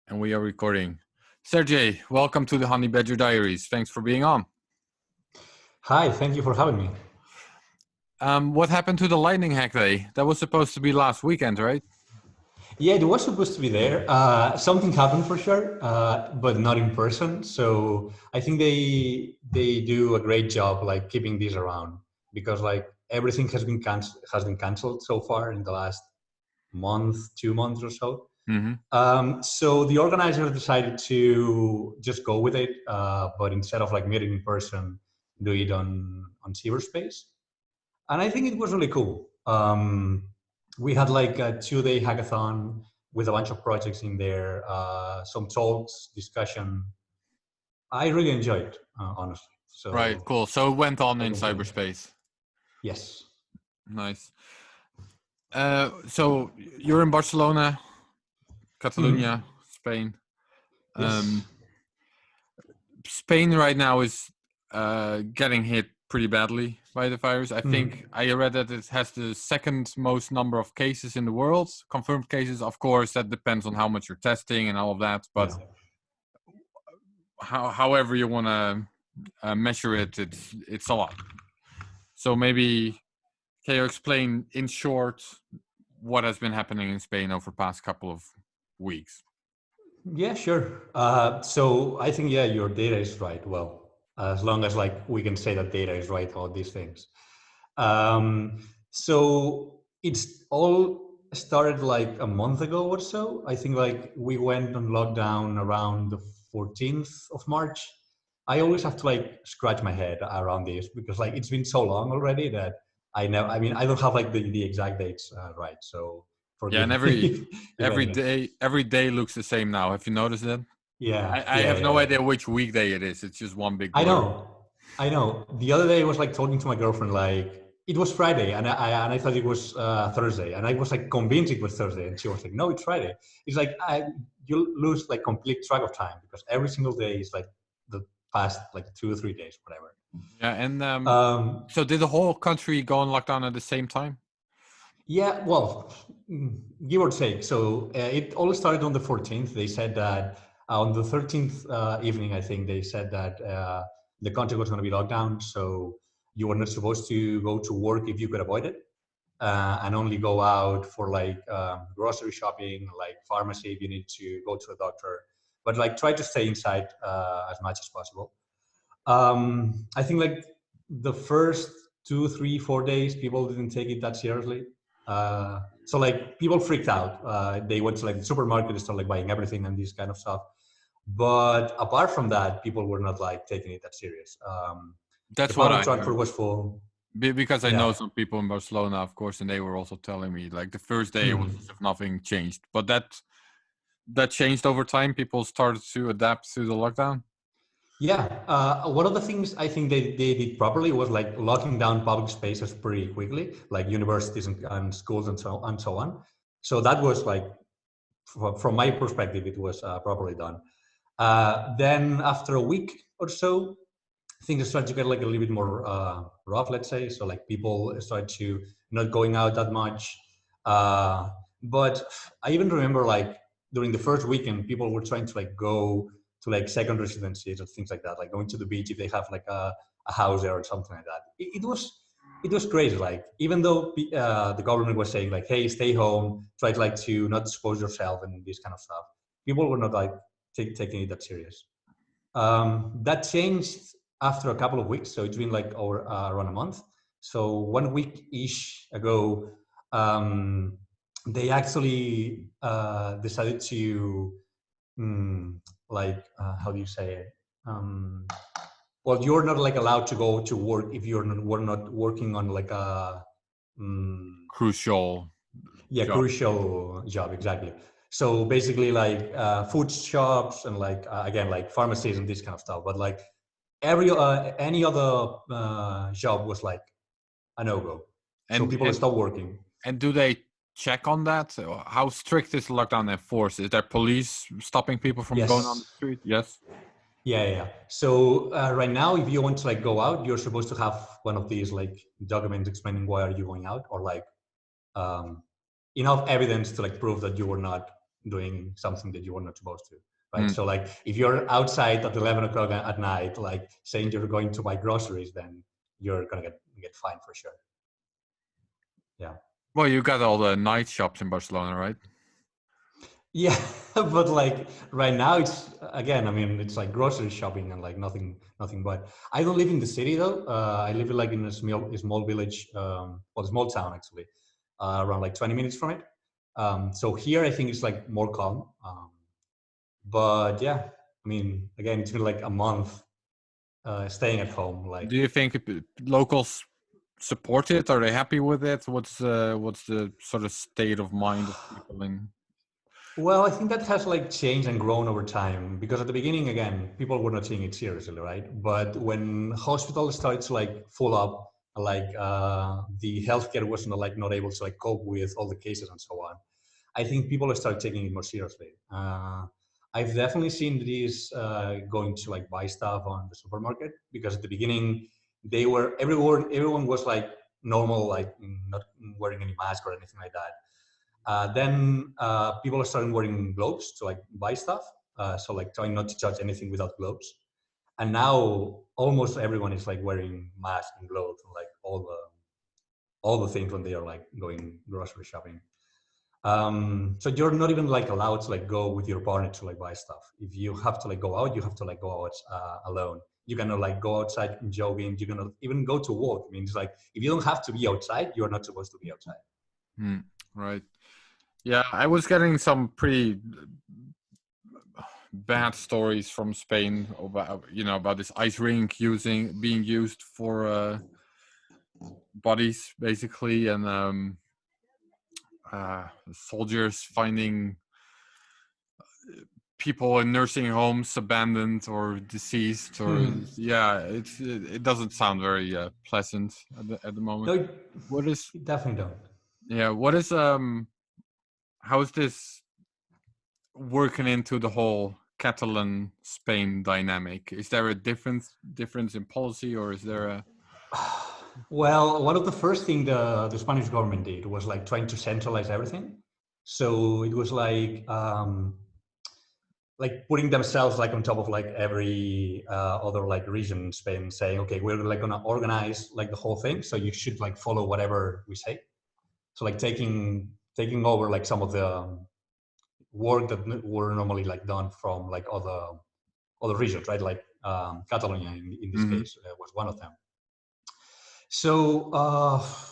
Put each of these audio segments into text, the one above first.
And we are recording. Sergi, welcome to the Honey Badger Diaries. Thanks for being on. Hi, thank you for having me. What happened to the Lightning Hack Day? That was supposed to be last weekend, right? Yeah, it was supposed to be there. Something happened for sure, but not in person. So I think they do a great job like keeping this around because like everything has been canceled so far in the last month, 2 months or so. So the organizers decided to just go with it, but instead of like meeting in person, do it on cyberspace. And I think it was really cool. We had like a 2-day hackathon with a bunch of projects in there, some talks, discussion. I really enjoyed, honestly. So Right, cool. So it went on in I enjoyed it. cyberspace. Yes. Nice. So you're in Barcelona, Catalunya, Spain. Yes. Spain right now is getting hit pretty badly by the virus. I think I read that it has the second most number of cases in the world, confirmed cases. Of course, that depends on how much you're testing and all of that. But however you want to measure it, it's a lot. So maybe can you explain in short what has been happening in Spain over the past couple of weeks? Yeah, sure. So I think, yeah, your data is right. Well, as long as like we can say that data is right about these things. So it's all started like a month ago or so. I think like we went on lockdown around the 14th of March. I always have to like scratch my head around this because like it's been so long already that I know. I mean, I don't have like the exact dates right. So Yeah, forgive and me if every day looks the same now. Have you noticed that? yeah, I yeah, have yeah, no yeah. idea which weekday it is. It's just one big I blur. know, I know. The other day I was like talking to my girlfriend, like it was Friday, and I thought it was Thursday, and I was like convinced it was Thursday, and she was like, "No, it's Friday." It's like you lose like complete track of time because every single day is like the past like 2 or 3 days, whatever. Yeah, and Um, so did the whole country go on lockdown at the same time? Yeah, well, give or take. So it all started on the 14th. They said that on the 13th evening, I think they said that the country was going to be locked down. So you were not supposed to go to work if you could avoid it, and only go out for like grocery shopping, like pharmacy if you need to go to a doctor. But like try to stay inside as much as possible. I think like the first 2, 3, 4 days, people didn't take it that seriously. So like people freaked out. They went to like the supermarket and started like buying everything and this kind of stuff. But apart from that, people were not like taking it that serious. The That's what public I transport heard. was full. Because I know Yeah. some people in Barcelona, of course, and they were also telling me like the first day it was Mhm. as if nothing changed. But that changed over time. People started to adapt to the lockdown. Yeah, one of the things I think they did properly was like locking down public spaces pretty quickly, like universities and schools and so on. So that was like, from my perspective, it was properly done. Then after a week or so, things started to get like a little bit more rough, let's say. So like people started to not going out that much. But I even remember like during the first weekend, people were trying to like go to like second residencies or things like that, like going to the beach if they have like a house there or something like that. It was crazy. Like even though the government was saying like, hey, stay home, try to like to not expose yourself and this kind of stuff, people were not like taking it that serious. That changed after a couple of weeks, so it's been like over around a month. So 1 week ish ago, um, they actually decided to like how do you say it? Well, you're not like allowed to go to work if we're not working on like a Crucial yeah, job. crucial job, exactly. So basically like food shops and like again like pharmacies and this kind of stuff, but like every any other job was like a no-go, so And people stopped working. and do they check on that? Or how strict is lockdown enforced? Is there police stopping people from going on the Yes. street? Yes. Yeah. So right now, if you want to like go out, you're supposed to have one of these like documents explaining why are you going out, or like um, enough evidence to like prove that you were not doing something that you were not supposed to, right? So like if you're outside at 11 o'clock at night, like saying you're going to buy groceries, then you're gonna get fined for sure. Yeah. Well, you got all the night shops in Barcelona, right? Yeah, but like right now it's again, I mean, it's like grocery shopping and like nothing. But I don't live in the city though. I live like in a small village, well, a small town actually, around like 20 minutes from it. So here I think it's like more calm. But yeah, I mean, again, it's been like a month staying at home. Like, Do you think locals support it? Are they happy with it? What's the sort of state of mind of people in? well, I think that has like changed and grown over time because at the beginning, again, people were not taking it seriously, right? But when hospitals started to like full up, like the healthcare was not able to like cope with all the cases and so on, I think people start taking it more seriously. I've definitely seen this going to like buy stuff on the supermarket because at the beginning everyone was like normal, like not wearing any mask or anything like that. Then people are starting wearing gloves to like buy stuff. So like trying not to touch anything without gloves. And now almost everyone is like wearing masks and gloves and like all the things when they are like going grocery shopping. So you're not even like allowed to like go with your partner to like buy stuff. If you have to like go out, you have to like go out alone. You cannot like go outside and jogging. You cannot even go to walk. I mean, it's like if you don't have to be outside, you're not supposed to be outside. Right. Yeah, I was getting some pretty bad stories from Spain about this ice rink being used for bodies basically, and soldiers finding people in nursing homes abandoned or deceased, or it doesn't sound very pleasant at the moment. No, What is it definitely don't. Yeah, what is how is this working into the whole Catalan Spain dynamic? Is there a difference in policy, or is there a Well, one of the first thing the Spanish government did was like trying to centralize everything. So it was like putting themselves like on top of like every other like region in Spain, saying, okay, we're like gonna organize like the whole thing. So you should like follow whatever we say. So like taking over like some of the work that were normally like done from like other regions, right? Like Catalonia in this case was one of them. So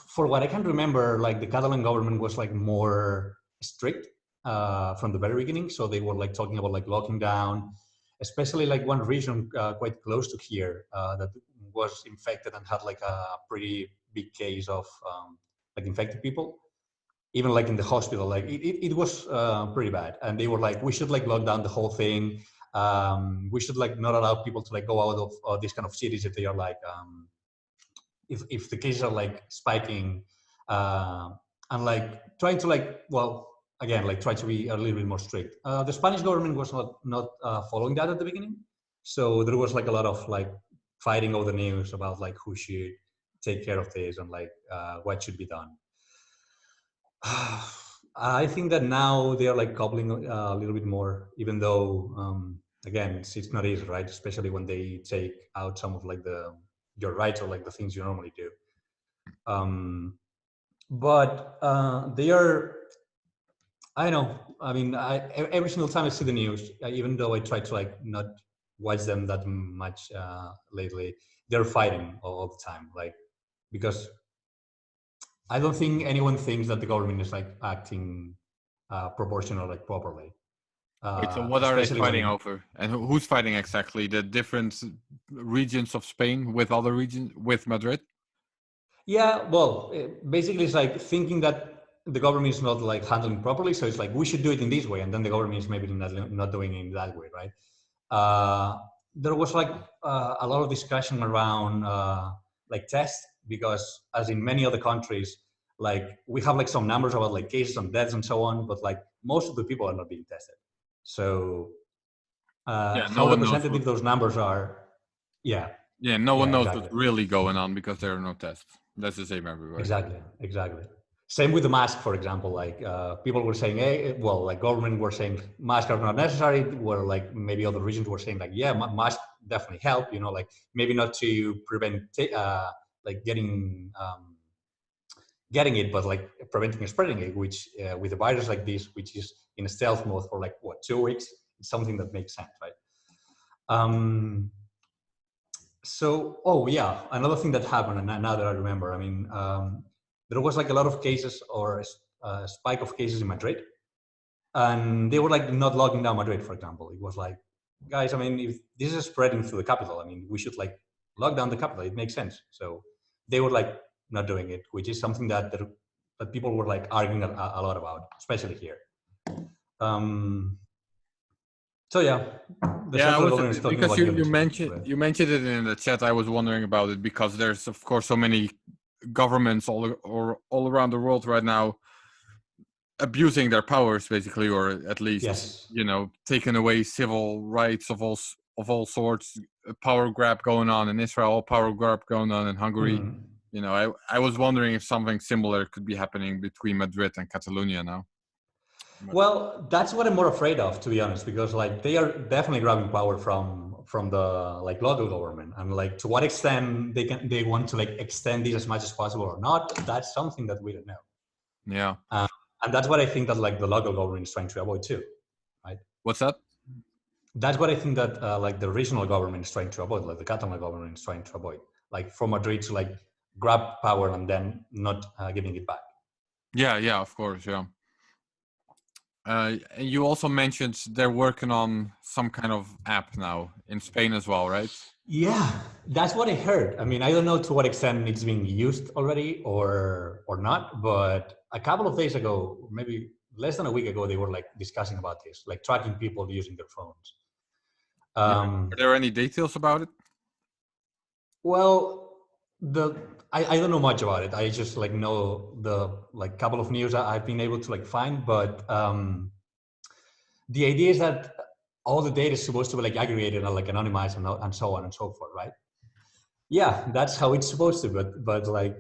for what I can remember, like the Catalan government was like more strict from the very beginning. So they were like talking about like locking down, especially like one region quite close to here that was infected and had like a pretty big case of like infected people. Even like in the hospital, like it was pretty bad. And they were like, we should like lock down the whole thing. We should like not allow people to like go out of these kind of cities if they are like if the cases are like spiking, and like trying to like, well, again, like try to be a little bit more strict. The Spanish government was not following that at the beginning, so there was like a lot of like fighting over the news about like who should take care of this and like what should be done. I think that now they are like coupling a little bit more, even though again it's not easy, right? Especially when they take out some of like your rights or like the things you normally do. But they are, I don't know. I mean, every single time I see the news, even though I try to like not watch them that much lately, they're fighting all the time, like because I don't think anyone thinks that the government is like acting proportional, like properly. Wait, so what are they Especially fighting when, over? And who's fighting exactly? The different regions of Spain with other regions, with Madrid? yeah, well, basically it's like thinking that the government is not like handling properly. So it's like, we should do it in this way. And then the government is maybe not doing it in that way, right? There was like a lot of discussion around like tests, because as in many other countries, like we have like some numbers about like cases and deaths and so on, but like most of the people are not being tested. So Yeah, no how one knows representative those numbers are, yeah, Yeah, no one yeah, knows exactly. what's really going on because there are no tests. That's the same everywhere. Exactly. Same with the mask, for example. Like people were saying, hey, well, like government were saying masks are not necessary. Where like maybe other regions were saying like, yeah, masks definitely help. You know, like maybe not to prevent like getting it, but like preventing and spreading it. Which with a virus like this, which is in a stealth mode for like what 2 weeks, it's something that makes sense, right? So, oh yeah, another thing that happened, and now that I remember, I mean, there was like a lot of cases or a spike of cases in Madrid, and they were like not locking down Madrid, for example. It was like, guys, I mean, if this is spreading through the capital, I mean, we should like lock down the capital. It makes sense. So they were like not doing it, which is something that people were like arguing a lot about, especially here. So yeah, the Yeah, I central was government is talking because about unity. you mentioned it in the chat. I was wondering about it because there's of course so many governments all around the world right now abusing their powers, basically, or at least Yes. taking away civil rights of all sorts. A power grab going on in Israel, power grab going on in Hungary. I was wondering if something similar could be happening between Madrid and Catalunya now. Well, that's what I'm more afraid of, to be honest, because like they are definitely grabbing power from the like local government, and like to what extent they want to like extend this as much as possible or not. That's something that we don't know. Yeah. And that's what I think that like the local government is trying to avoid too, right? What's that? That's what I think that like the regional government is trying to avoid, like the Catalan government is trying to avoid, like from Madrid to like grab power and then not giving it back. Yeah, of course, yeah. And you also mentioned they're working on some kind of app now in Spain as well, right? Yeah, that's what I heard. I mean, I don't know to what extent it's being used already or not, but a couple of days ago, maybe less than a week ago, they were like discussing about this, like tracking people using their phones. Yeah. Are there any details about it? Well, I don't know much about it. I just like know the like couple of news I've been able to like find, but the idea is that all the data is supposed to be like aggregated and like anonymized and so on and so forth, right? Yeah, that's how it's supposed to. But like,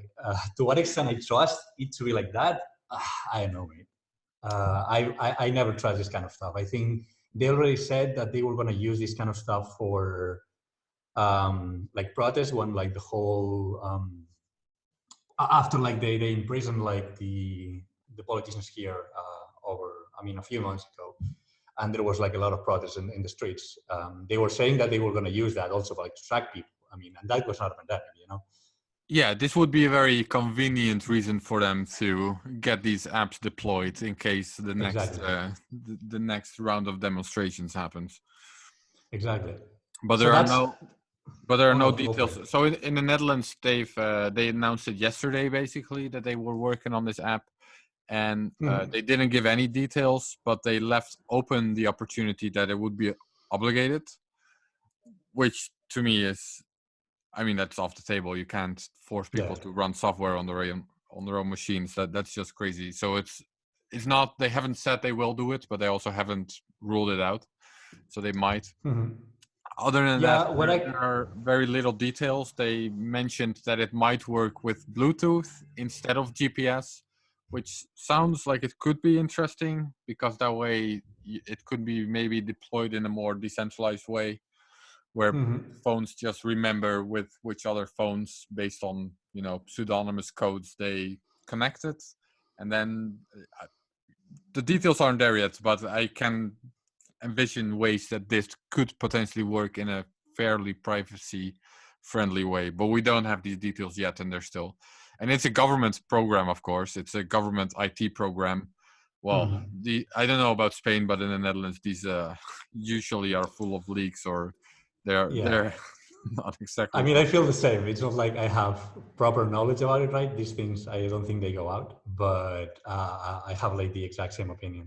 to what extent I trust it to be like that, I don't know, mate. I never trust this kind of stuff. I think they already said that they were going to use this kind of stuff for like protests when like the whole after like they imprisoned like the politicians here over I mean a few months ago, and there was like a lot of protests in the streets. They were saying that they were going to use that also like to track people. I mean, and that was not a pandemic. Yeah, this would be a very convenient reason for them to get these apps deployed in case the next Exactly. the next round of demonstrations happens. Exactly. But So there are that's no go for details. it. So in the Netherlands, they announced it yesterday, basically, that they were working on this app, and they didn't give any details, but they left open the opportunity that it would be obligated, which to me is, I mean, that's off the table. You can't force people Yeah. to run software on their own machines. That's just crazy. So it's not. They haven't said they will do it, but they also haven't ruled it out. So they might. Other than that, Yeah. there are very little details. They mentioned that it might work with Bluetooth instead of GPS, which sounds like it could be interesting because that way it could be maybe deployed in a more decentralized way, where phones just remember with which other phones based on pseudonymous codes they connected, and then the details aren't there yet, but I can envision ways that this could potentially work in a fairly privacy friendly way, but we don't have these details yet, and and it's a government program, of course. It's a government IT program. Well, I don't know about Spain, but in the Netherlands these usually are full of leaks, or Yeah. they're not I exactly mean, I public. feel the same. It's not like I have proper knowledge about it, right? These things, I don't think they go out, but I have like the exact same opinion.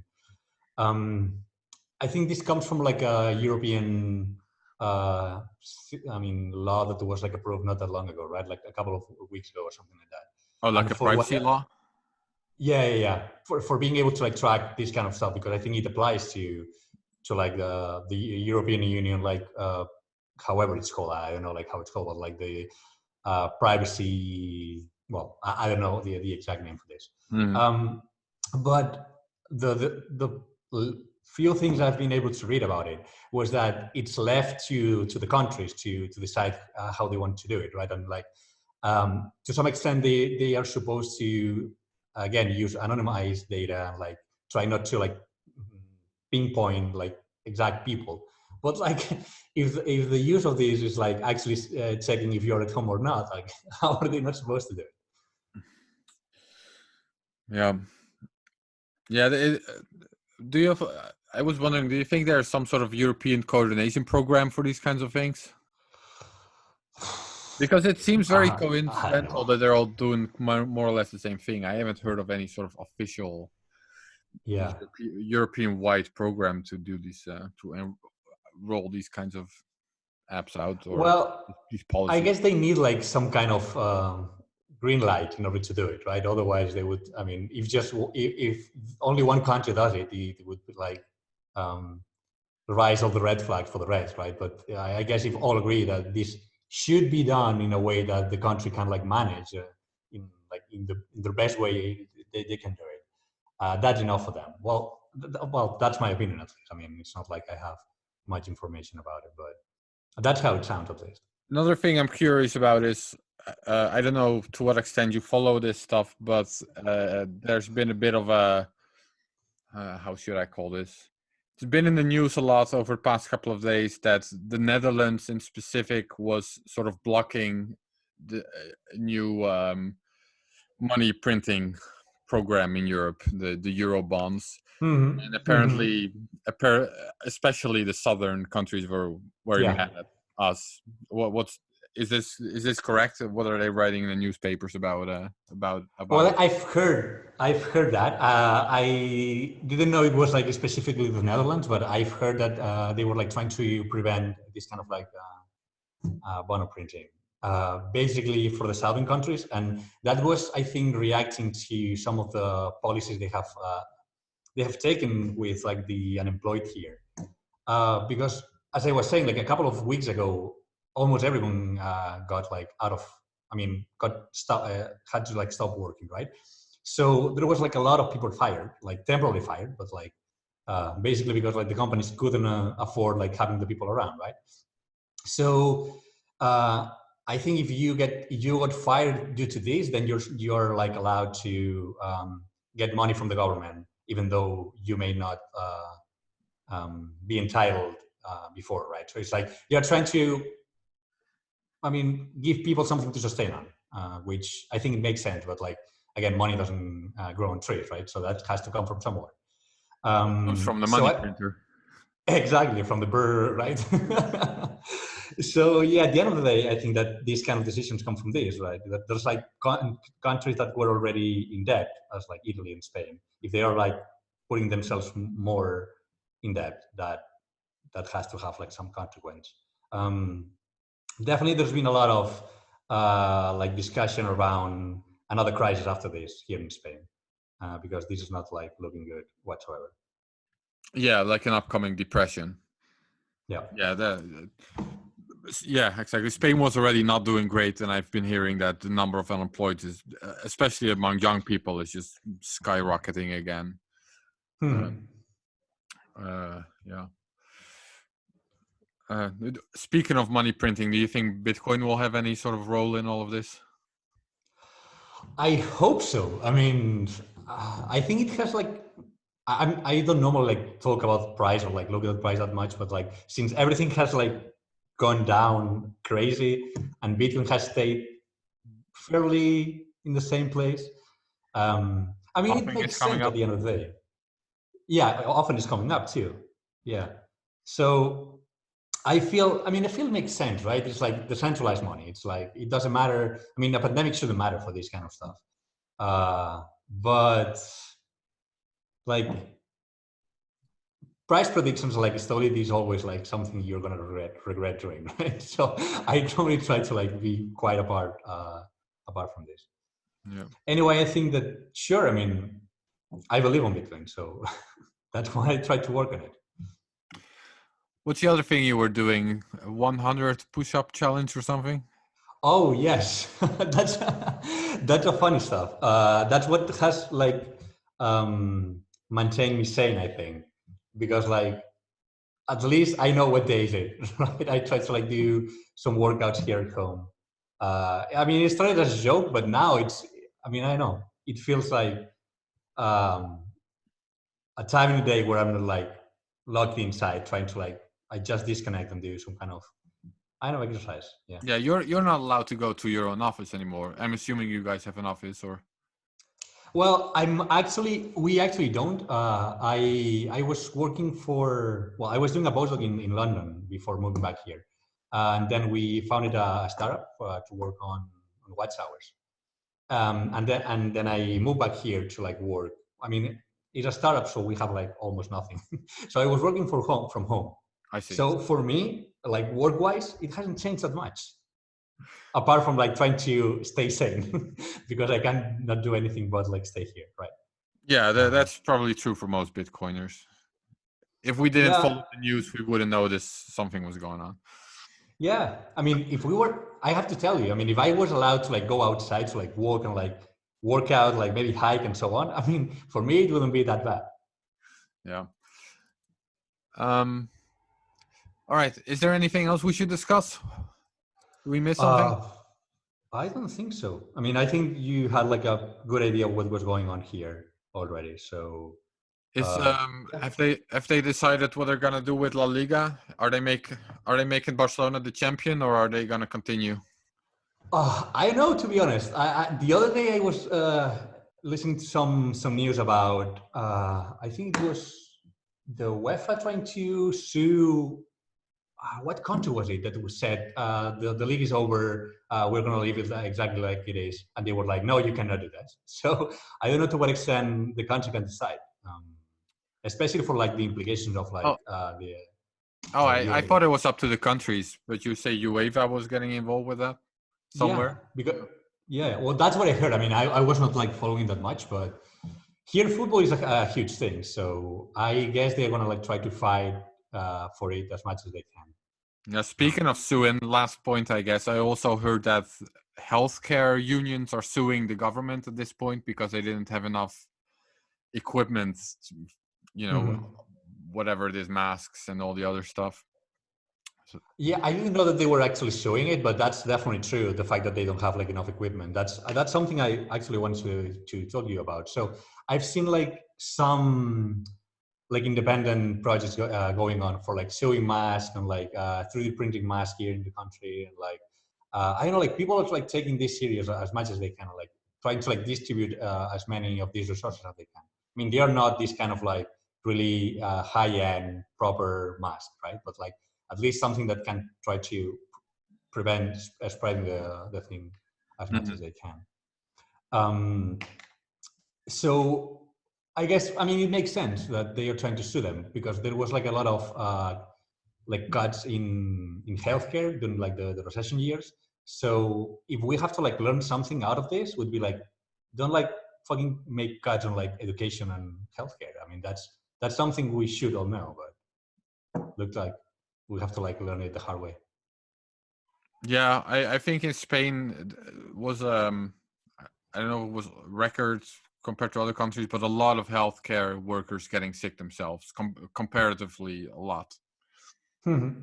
I think this comes from like a European, I mean, law that was like approved not that long ago, right? Like a couple of weeks ago or something like that. Oh, like And a for what? privacy law? Yeah. For being able to like track this kind of stuff, because I think it applies to like the European Union, like however it's called. I don't know like how it's called, but like the privacy. well, I don't know the exact name for this. Mhm. But the few things I've been able to read about it was that it's left to the countries to decide how they want to do it, right? And like to some extent, they are supposed to again use anonymized data and like try not to like pinpoint like exact people. But like if the use of this is like actually checking if you're at home or not, like how are they not supposed to do it? Yeah. Yeah. Do you have? I was wondering. Do you think there's some sort of European coordination program for these kinds of things? Because it seems very I don't coincidental know. that they're all doing more or less the same thing. I haven't heard of any sort of official Yeah. European-wide program to do these roll these kinds of apps out or Well, these I policies. guess they need like some kind of green light in order to do it, right? Otherwise, they would. I mean, if only one country does it, it would be like um, the rise of the red flag for the rest, right? But I guess if all agree that this should be done in a way that the country can like manage in the best way they can do it, that's enough for them. Well, well, that's my opinion at least. I mean, it's not like I have much information about it, but that's how it sounds at least. Another thing I'm curious about is I don't know to what extent you follow this stuff, but there's been a bit of a how should I call this? It's been in the news a lot over the past couple of days that the Netherlands, in specific, was sort of blocking the new money printing program in Europe, the euro bonds, and Mm-hmm. Mm-hmm. apparently, especially the southern countries were Yeah. mad at us. What's is this correct? What are they writing in the newspapers about Well, it? I've heard that. I didn't know it was like specifically the Netherlands, but I've heard that they were like trying to prevent this kind of like bono printing, basically for the southern countries, and that was, I think, reacting to some of the policies they have taken with like the unemployed here. Because as I was saying, like a couple of weeks ago, almost everyone got like out of, I mean, had to like stop working, right? So there was like a lot of people fired, like temporarily fired, but like basically because like the companies couldn't afford like having the people around, right? So I think if you got fired due to this, then you're like allowed to get money from the government, even though you may not be entitled before, right? So it's like you're trying to, I mean, give people something to sustain on, which I think it makes sense. But like again, money doesn't grow on trees, right? So that has to come from somewhere. Comes from the So money I, printer. exactly from the bird, right? So yeah, at the end of the day, I think that these kind of decisions come from this, right? That there's like countries that were already in debt, as like Italy and Spain. If they are like putting themselves more in debt, that has to have like some consequence. Um, Definitely, there's been a lot of like discussion around another crisis after this here in Spain, because this is not like looking good whatsoever. Yeah, like an upcoming depression. Yeah. Yeah, yeah, exactly. Spain was already not doing great, and I've been hearing that the number of unemployed is, especially among young people, is just skyrocketing again. Uh, Hmm. yeah. Speaking of money printing, do you think Bitcoin will have any sort of role in all of this? I hope so. I mean, I think it has like I don't normally like talk about price or like look at the price that much, but like since everything has like gone down crazy and Bitcoin has stayed fairly in the same place, I mean it Something is makes coming sense at up. the end of the day. Yeah, often it's coming up too. Yeah, so I mean, I feel it makes sense, right? It's like decentralized money. It's like it doesn't matter. I mean, a pandemic shouldn't matter for this kind of stuff. But like price predictions, like stability is always like something you're gonna regret doing, right? So I normally try to like be quite apart from this. Yeah. Anyway, I think that sure. I mean, I believe on Bitcoin, so that's why I try to work on it. What's the other thing you were doing? A 100 push-up challenge or something? Oh yes, that's That's a funny stuff. That's what has like maintained me sane, I think, because like at least I know what day is it, right? I try to like do some workouts here at home. I mean, it started as a joke, but now it's. I mean, I know it feels like um, a time in the day where I'm not like locked inside, trying to like I just disconnect and do some kind of I know exercise. Yeah. Yeah, you're not allowed to go to your own office anymore. I'm assuming you guys have an office, or Well, we actually don't. I was working for, well, I was doing a postdoc in London before moving back here. And then we founded a startup to work on Watchtowers. And then I moved back here to like work. I mean, it's a startup, so we have like almost nothing. So I was working from home. I see. So for me, like work-wise, it hasn't changed that much apart from like trying to stay sane because I can not do anything but like stay here, right? Yeah, Um, that's probably true for most Bitcoiners. If we didn't yeah, follow the news, we wouldn't notice something was going on. yeah. I mean, if we were, I have to tell you, I mean, if I was allowed to like go outside to like walk and like work out, like maybe hike and so on, I mean, for me, it wouldn't be that bad. Yeah. Um. All right. Is there anything else we should discuss? Did we miss something? Uh, I don't think so. I mean, I think you had like a good idea of what was going on here already. So, Is yeah. have they decided what they're gonna do with La Liga? Are they making Barcelona the champion, or are they gonna continue? I know, to be honest. The other day I was listening to some news about. I think it was the UEFA trying to sue. What country was it that was said the league is over? We're going to leave it exactly like it is, and they were like, "No, you cannot do that." So I don't know to what extent the country can decide, especially for like the implications of like Oh, the oh, I Euroleague. thought it was up to the countries, but you say UEFA was getting involved with that Yeah, somewhere. because yeah, well, that's what I heard. I mean, I was not like following that much, but here football is a huge thing. So I guess they're gonna like try to fight for it as much as they can. Yeah, speaking of suing, last point, I guess I also heard that healthcare unions are suing the government at this point because they didn't have enough equipment, to, you know, Mhm. whatever it is, masks and all the other stuff. So, Yeah, I didn't know that they were actually showing it, but that's definitely true. The fact that they don't have like enough equipment. That's something I actually wanted to talk to you about. So I've seen like some like independent projects going on for like sewing masks and like 3D printing masks here in the country, and like I don't know, like people are like taking this serious as much as they can, like trying to like distribute as many of these resources as they can. I mean, they are not this kind of like really high-end proper mask, right? But like at least something that can try to prevent spreading the thing as much mhm. as they can. Um, so I guess, I mean, it makes sense that they are trying to sue them because there was like a lot of like cuts in healthcare during like the recession years. So if we have to like learn something out of this, would be like, don't like fucking make cuts on like education and healthcare. I mean, that's something we should all know, but looks like we have to like learn it the hard way. Yeah, I think in Spain was I don't know if it was records compared to other countries, but a lot of healthcare workers getting sick themselves, comparatively a lot. Mhm.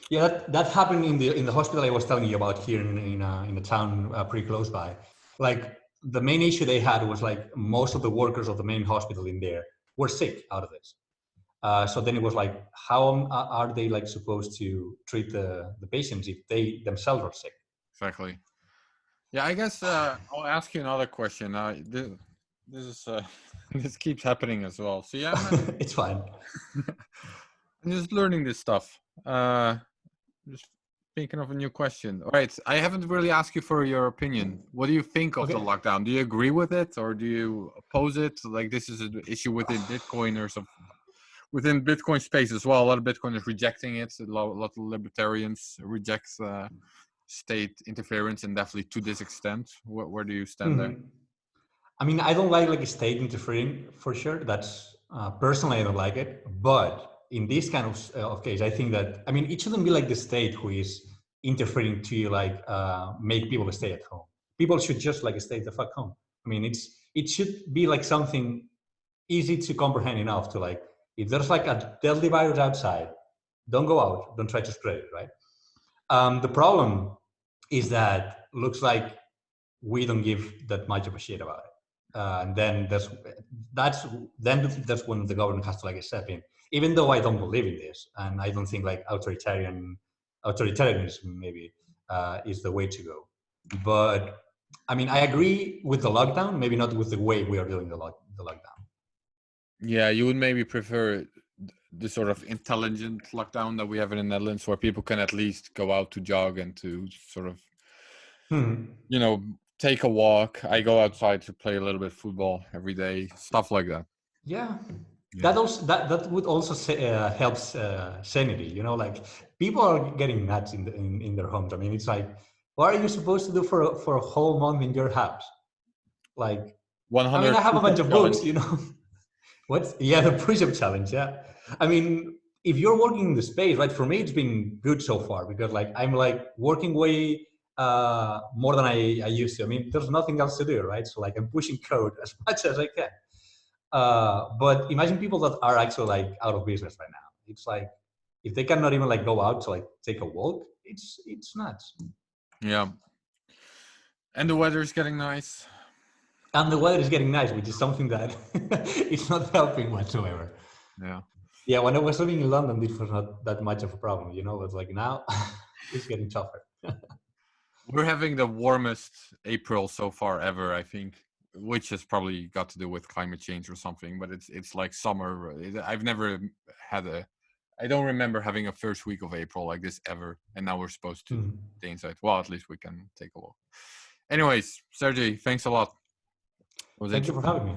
Yeah, that happened in the hospital I was telling you about here in a town pretty close by. Like the main issue they had was like most of the workers of the main hospital in there were sick out of this. So then it was like, how are they like supposed to treat the patients if they themselves are sick? Exactly. Yeah, I guess I'll ask you another question. This is this keeps happening as well. So yeah, It's fine. I'm just learning this stuff. Just thinking of a new question. All right, I haven't really asked you for your opinion. What do you think of the Okay. lockdown? Do you agree with it or do you oppose it? Like this is an issue within Bitcoiners of within Bitcoin space as well. A lot of Bitcoiners rejecting it. A lot of libertarians reject state interference, and definitely to this extent. Where do you stand there? Mhm. I mean, I don't like state interfering for sure. That's personally I don't like it. But in this kind of case, I think that I mean it shouldn't be like the state who is interfering to like make people stay at home. people should just like stay the fuck home. I mean, it should be like something easy to comprehend enough to like, if there's like a deadly virus outside, don't go out, don't try to spread it, right? The problem is that looks like we don't give that much of a shit about it. And then that's when the government has to like step in. Even though I don't believe in this, and I don't think like authoritarianism maybe is the way to go. But I mean, I agree with the lockdown, maybe not with the way we are doing the lockdown. Yeah, you would maybe prefer the sort of intelligent lockdown that we have in the Netherlands, where people can at least go out to jog and to sort of, you know, take a walk. I go outside to play a little bit of football every day, stuff like that. Yeah. That also that would also help sanity. You know, like people are getting nuts in their homes. I mean, it's like, what are you supposed to do for a whole month in your house? Like, 100 I mean, I have a bunch of challenge. books. You know, what? Yeah, the push-up challenge. Yeah, I mean, if you're working in the space, right? For me, it's been good so far because like I'm like working way more than I used to. I mean, there's nothing else to do, right? So like I'm pushing code as much as I can. But imagine people that are actually like out of business right now. It's like if they cannot even like go out to like take a walk, it's nuts. Yeah. And the weather is getting nice. And the weather is getting nice, which is something that it's not helping whatsoever. Yeah. Yeah, when I was living in London, this was not that much of a problem, you know. But like now, it's getting tougher. We're having the warmest April so far ever, I think, which has probably got to do with climate change or something. But it's like summer. I've never had I don't remember having a first week of April like this ever. And now we're supposed to stay inside. Well, at least we can take a walk. Anyways, Sergi, thanks a lot. Thank you for having me.